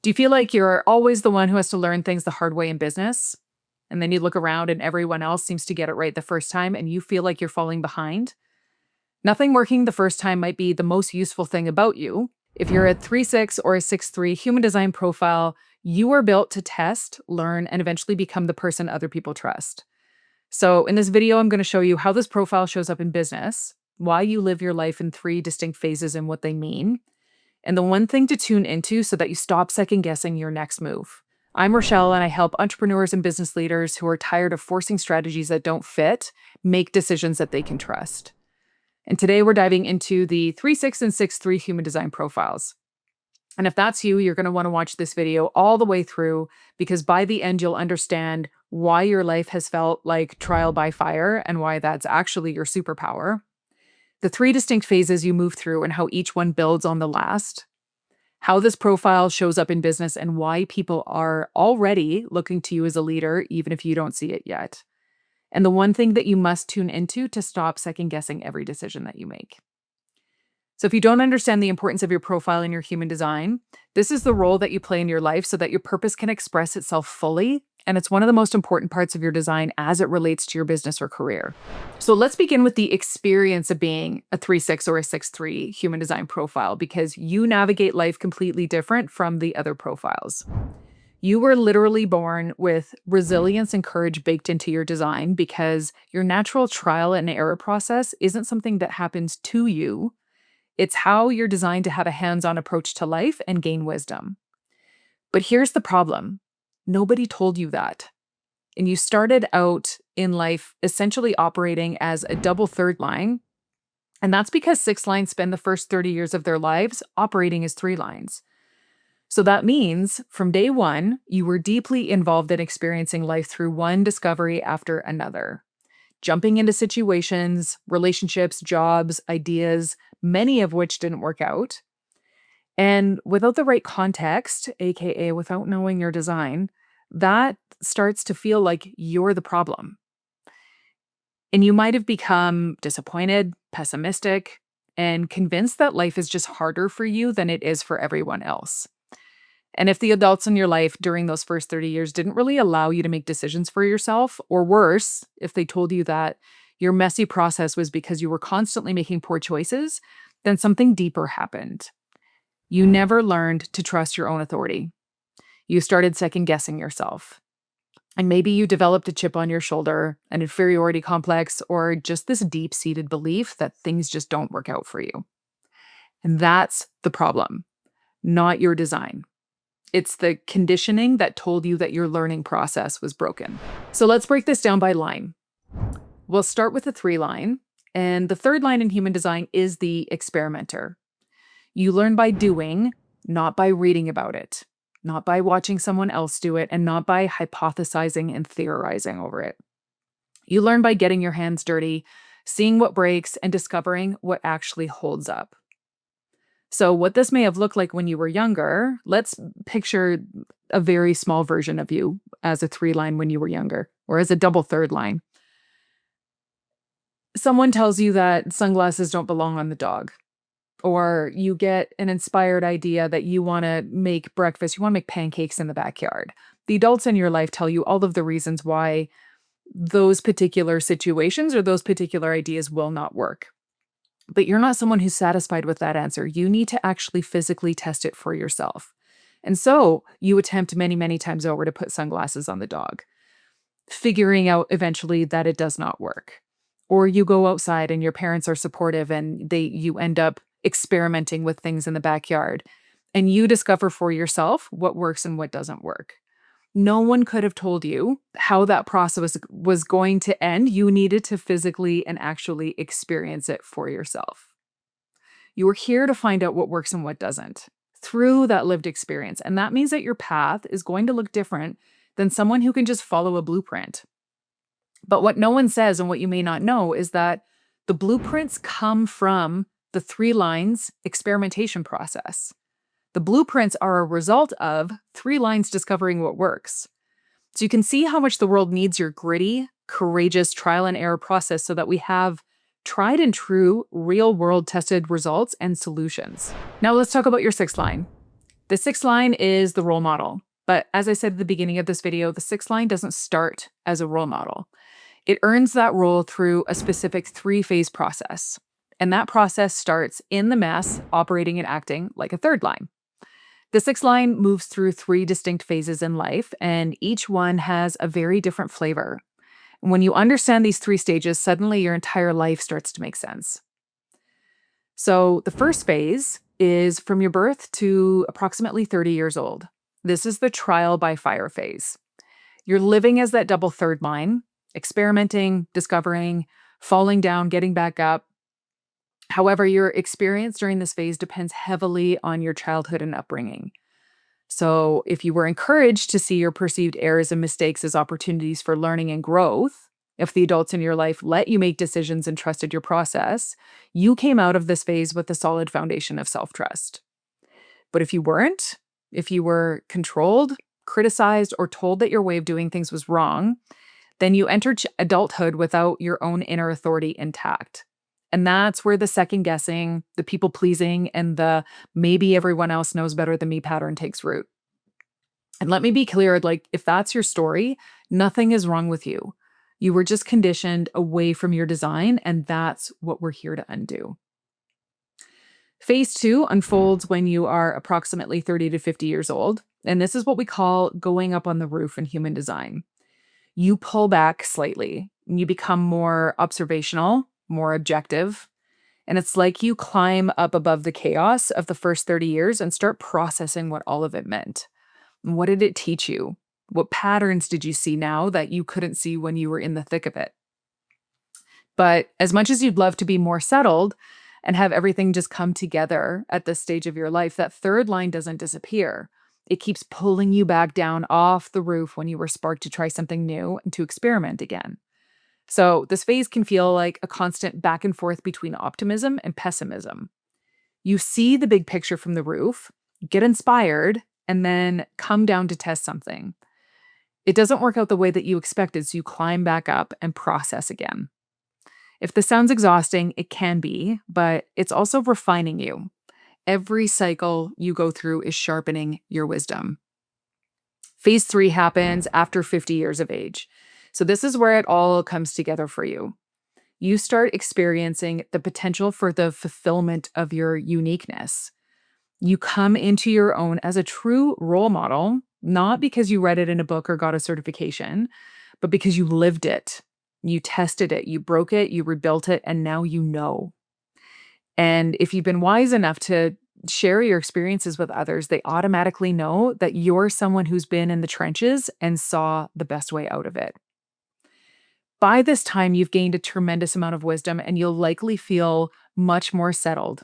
Do you feel like you're always the one who has to learn things the hard way in business? And then you look around and everyone else seems to get it right the first time and you feel like you're falling behind? Nothing working the first time might be the most useful thing about you. If you're a 3-6 or a 6-3 human design profile, you are built to test, learn, and eventually become the person other people trust. So in this video, I'm going to show you how this profile shows up in business, why you live your life in 3 distinct phases and what they mean, and the one thing to tune into so that you stop second guessing your next move. I'm Rochelle, and I help entrepreneurs and business leaders who are tired of forcing strategies that don't fit make decisions that they can trust. And today we're diving into the 3-6 and 6-3 human design profiles. And if that's you, you're going to want to watch this video all the way through, because by the end, you'll understand why your life has felt like trial by fire and why that's actually your superpower. The 3 distinct phases you move through and how each one builds on the last. How this profile shows up in business and why people are already looking to you as a leader, even if you don't see it yet. And the one thing that you must tune into to stop second guessing every decision that you make. So if you don't understand the importance of your profile in your human design, this is the role that you play in your life so that your purpose can express itself fully. And it's one of the most important parts of your design as it relates to your business or career. So let's begin with the experience of being a 3-6 or a 6-3 human design profile, because you navigate life completely different from the other profiles. You were literally born with resilience and courage baked into your design, because your natural trial and error process isn't something that happens to you. It's how you're designed to have a hands-on approach to life and gain wisdom. But here's the problem. Nobody told you that. And you started out in life essentially operating as a double third line. And that's because 6 lines spend the first 30 years of their lives operating as 3 lines. So that means from day one, you were deeply involved in experiencing life through one discovery after another. Jumping into situations, relationships, jobs, ideas, many of which didn't work out. And without the right context, aka without knowing your design, that starts to feel like you're the problem. And you might have become disappointed, pessimistic, and convinced that life is just harder for you than it is for everyone else. And if the adults in your life during those first 30 years didn't really allow you to make decisions for yourself, or worse, if they told you that your messy process was because you were constantly making poor choices, then something deeper happened. You never learned to trust your own authority. You started second guessing yourself. And maybe you developed a chip on your shoulder, an inferiority complex, or just this deep-seated belief that things just don't work out for you. And that's the problem, not your design. It's the conditioning that told you that your learning process was broken. So let's break this down by line. We'll start with the 3 line, and the 3rd line in human design is the experimenter. You learn by doing, not by reading about it, not by watching someone else do it, and not by hypothesizing and theorizing over it. You learn by getting your hands dirty, seeing what breaks, and discovering what actually holds up. So what this may have looked like when you were younger, let's picture a very small version of you as a 3 line when you were younger, or as a double 3rd line. Someone tells you that sunglasses don't belong on the dog, or you get an inspired idea that you want to make breakfast, you want to make pancakes in the backyard. The adults in your life tell you all of the reasons why those particular situations or those particular ideas will not work. But you're not someone who's satisfied with that answer. You need to actually physically test it for yourself. And so you attempt many, many times over to put sunglasses on the dog, figuring out eventually that it does not work. Or you go outside and your parents are supportive and you end up experimenting with things in the backyard, and you discover for yourself what works and what doesn't work. No one could have told you how that process was going to end. You needed to physically and actually experience it for yourself. You were here to find out what works and what doesn't through that lived experience. And that means that your path is going to look different than someone who can just follow a blueprint. But what no one says, and what you may not know, is that the blueprints come from the 3 lines experimentation process. The blueprints are a result of 3 lines discovering what works. So you can see how much the world needs your gritty, courageous trial and error process so that we have tried and true, real world tested results and solutions. Now let's talk about your 6th line. The sixth line is the role model. But as I said at the beginning of this video, the sixth line doesn't start as a role model. It earns that role through a specific 3-phase process. And that process starts in the mess, operating and acting like a third line. The sixth line moves through 3 distinct phases in life, and each one has a very different flavor. When you understand these 3 stages, suddenly your entire life starts to make sense. So the first phase is from your birth to approximately 30 years old. This is the trial by fire phase. You're living as that double third line, experimenting, discovering, falling down, getting back up. However, your experience during this phase depends heavily on your childhood and upbringing. So, if you were encouraged to see your perceived errors and mistakes as opportunities for learning and growth, if the adults in your life let you make decisions and trusted your process, you came out of this phase with a solid foundation of self-trust. But if you weren't, if you were controlled, criticized, or told that your way of doing things was wrong, then you entered adulthood without your own inner authority intact. And that's where the second guessing, the people pleasing, and the maybe everyone else knows better than me pattern takes root. And let me be clear, like, if that's your story, nothing is wrong with you. You were just conditioned away from your design, and that's what we're here to undo. Phase 2 unfolds when you are approximately 30 to 50 years old, and this is what we call going up on the roof in human design. You pull back slightly, and you become more observational, more objective, and it's like you climb up above the chaos of the first 30 years and start processing what all of it meant. What did it teach you? What patterns did you see now that you couldn't see when you were in the thick of it? But as much as you'd love to be more settled and have everything just come together at this stage of your life, that third line doesn't disappear. It keeps pulling you back down off the roof when you were sparked to try something new and to experiment again. So this phase can feel like a constant back and forth between optimism and pessimism. You see the big picture from the roof, get inspired, and then come down to test something. It doesn't work out the way that you expected, so you climb back up and process again. If this sounds exhausting, it can be, but it's also refining you. Every cycle you go through is sharpening your wisdom. Phase 3 happens after 50 years of age. So this is where it all comes together for you. You start experiencing the potential for the fulfillment of your uniqueness. You come into your own as a true role model, not because you read it in a book or got a certification, but because you lived it. You tested it, you broke it, you rebuilt it, and now you know. And if you've been wise enough to share your experiences with others, they automatically know that you're someone who's been in the trenches and saw the best way out of it. By this time, you've gained a tremendous amount of wisdom and you'll likely feel much more settled.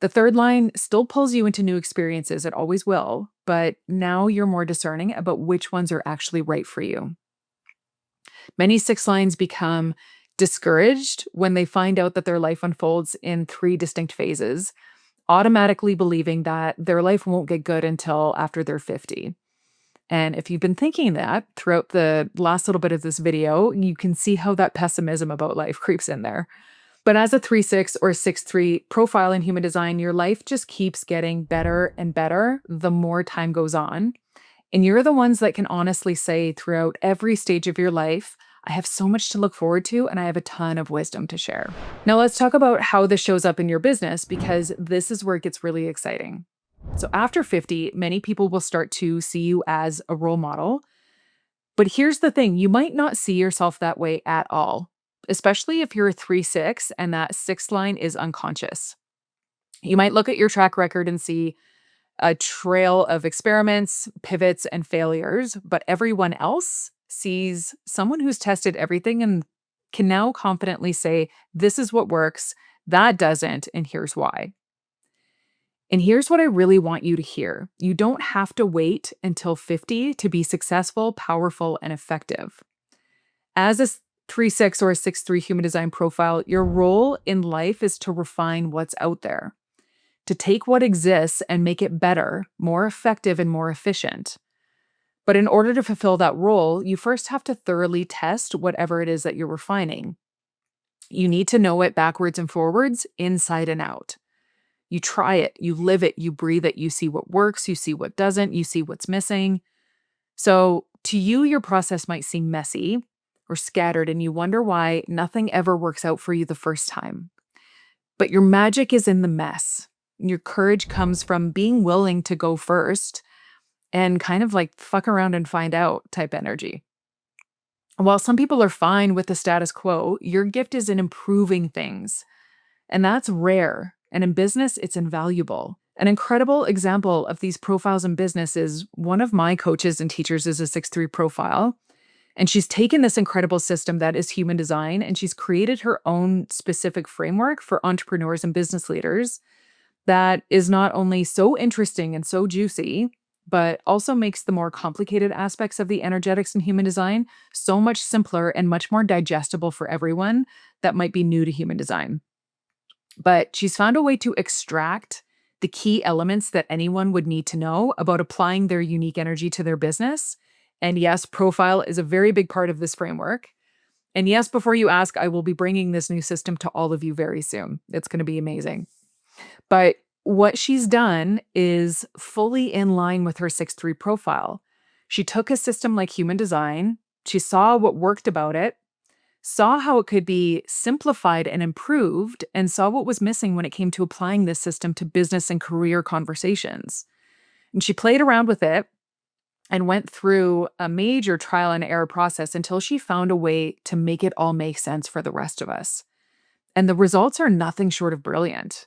The third line still pulls you into new experiences, it always will, but now you're more discerning about which ones are actually right for you. Many sixth lines become discouraged when they find out that their life unfolds in 3 distinct phases, automatically believing that their life won't get good until after they're 50. And if you've been thinking that throughout the last little bit of this video, you can see how that pessimism about life creeps in there. But as a 3-6 or 6-3 profile in human design, your life just keeps getting better and better the more time goes on. And you're the ones that can honestly say throughout every stage of your life, I have so much to look forward to and I have a ton of wisdom to share. Now let's talk about how this shows up in your business, because this is where it gets really exciting. So after 50, many people will start to see you as a role model. But here's the thing, you might not see yourself that way at all, especially if you're a 3-6 and that 6th line is unconscious. You might look at your track record and see a trail of experiments, pivots, and failures, but everyone else sees someone who's tested everything and can now confidently say, this is what works, that doesn't, and here's why. And here's what I really want you to hear. You don't have to wait until 50 to be successful, powerful, and effective. As a 3-6 or a 6-3 human design profile, your role in life is to refine what's out there, to take what exists and make it better, more effective, and more efficient. But in order to fulfill that role, you first have to thoroughly test whatever it is that you're refining. You need to know it backwards and forwards, inside and out. You try it, you live it, you breathe it, you see what works, you see what doesn't, you see what's missing. So to you, your process might seem messy or scattered, and you wonder why nothing ever works out for you the first time. But your magic is in the mess. Your courage comes from being willing to go first and kind of like fuck around and find out type energy. While some people are fine with the status quo, your gift is in improving things. And that's rare. And in business, it's invaluable. An incredible example of these profiles in business is one of my coaches and teachers is a 6-3 profile. And she's taken this incredible system that is human design and she's created her own specific framework for entrepreneurs and business leaders that is not only so interesting and so juicy, but also makes the more complicated aspects of the energetics and human design so much simpler and much more digestible for everyone that might be new to human design. But she's found a way to extract the key elements that anyone would need to know about applying their unique energy to their business. And yes, profile is a very big part of this framework. And yes, before you ask, I will be bringing this new system to all of you very soon. It's going to be amazing. But what she's done is fully in line with her 6-3 profile. She took a system like human design, she saw what worked about it, saw how it could be simplified and improved, and saw what was missing when it came to applying this system to business and career conversations. And she played around with it and went through a major trial and error process until she found a way to make it all make sense for the rest of us. And the results are nothing short of brilliant.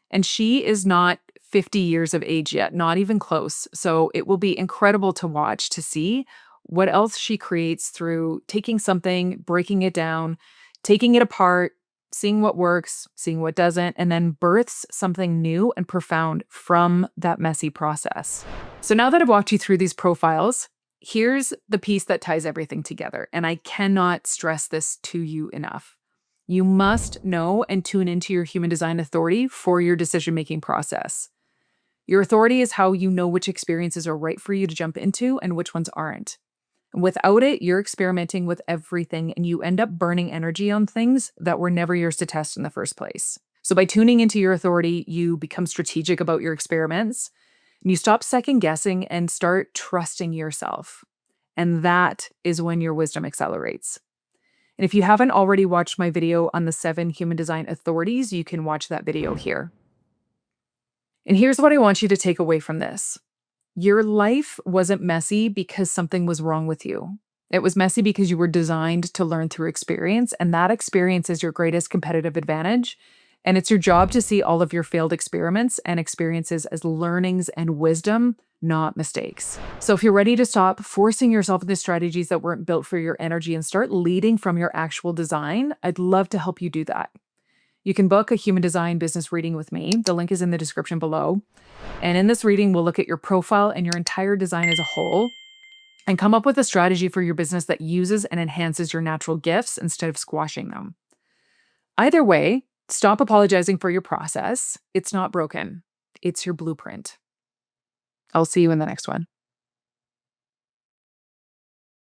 And she is not 50 years of age yet, not even close. So it will be incredible to watch to see what else she creates through taking something, breaking it down, taking it apart, seeing what works, seeing what doesn't, and then births something new and profound from that messy process. So now that I've walked you through these profiles, here's the piece that ties everything together. And I cannot stress this to you enough. You must know and tune into your human design authority for your decision-making process. Your authority is how you know which experiences are right for you to jump into and which ones aren't. Without it, you're experimenting with everything and you end up burning energy on things that were never yours to test in the first place. So by tuning into your authority, you become strategic about your experiments and you stop second guessing and start trusting yourself. And that is when your wisdom accelerates. And if you haven't already watched my video on the 7 human design authorities, you can watch that video here. And here's what I want you to take away from this. Your life wasn't messy because something was wrong with you. It was messy because you were designed to learn through experience, and that experience is your greatest competitive advantage. And it's your job to see all of your failed experiments and experiences as learnings and wisdom, not mistakes. So if you're ready to stop forcing yourself into strategies that weren't built for your energy and start leading from your actual design, I'd love to help you do that. You can book a human design business reading with me. The link is in the description below. And in this reading, we'll look at your profile and your entire design as a whole and come up with a strategy for your business that uses and enhances your natural gifts instead of squashing them. Either way, stop apologizing for your process. It's not broken. It's your blueprint. I'll see you in the next one.